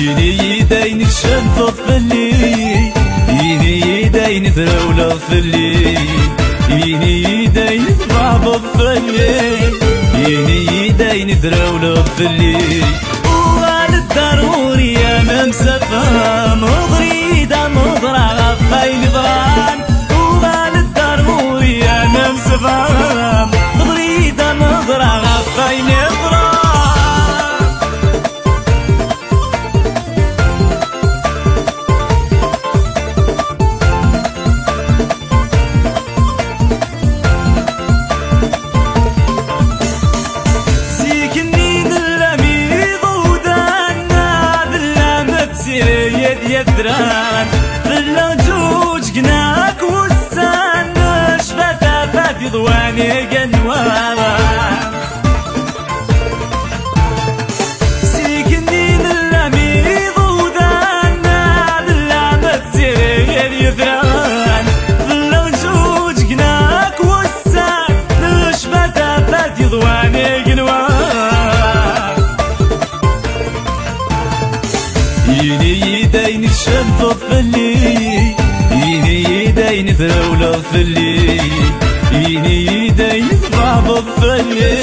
يني يدين الشنطة فلي يني يدين ثرولة فلي يني يدين بابا فلي يني يدين ثرولة فلي وغال الضروري انا مسافة مغريدة مضرع غفاين ضران وغال الضروري انا مسافة مغريدة مضرع غفاين ضران يدران ظل جوج قناك والسان شبتا فاتي ضواني قنوالا سيكني للاميض وذانا للامة زير يدران ظل جوج قناك والسان شبتا فاتي ضواني قنوالا يني يدين الشنطة فلي يني يدين ثرولة فلي يني يدين بابا فلي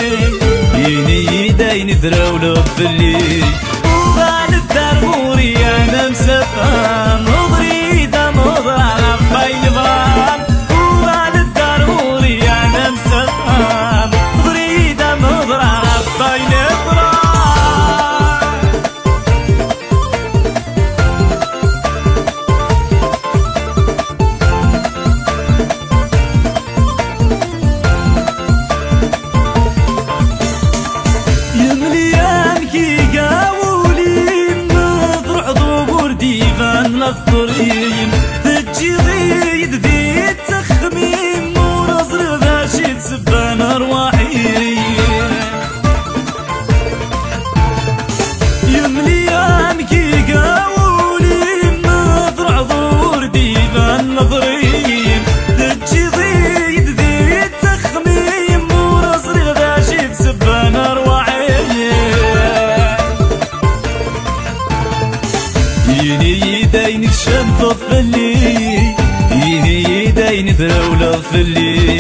يني يدين ثرولة فلي وغال الضروري انا مسافة مضريدة مضرع غفاين ضران وغال الضروري انا مسافة مضريدة مضرع غفاين ضران الطريم تجي ضيد ذي التخميم ونصر باشي تسبان ارواحي يمليان كي قاولي نظر عذور ديفان نظريم تجي ضيد ذي التخميم ونصر باشي تسبان ارواحي يني يدين الشنطة فلي يني يدين ثرولة فلي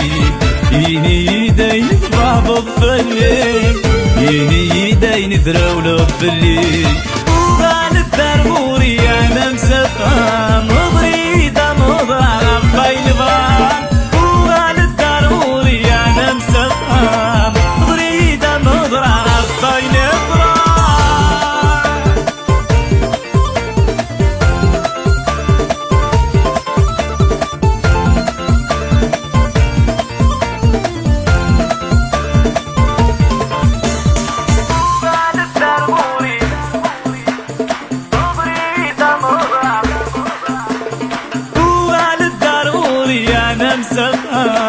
يني يدين بابا فلي يني يدين ثرولة فلي وغال الضروري انا مسافة مضريدة مضرع غفاين ضران وغال الضروري انا مسافة مضريدة مضرع غفاين ضران I'm so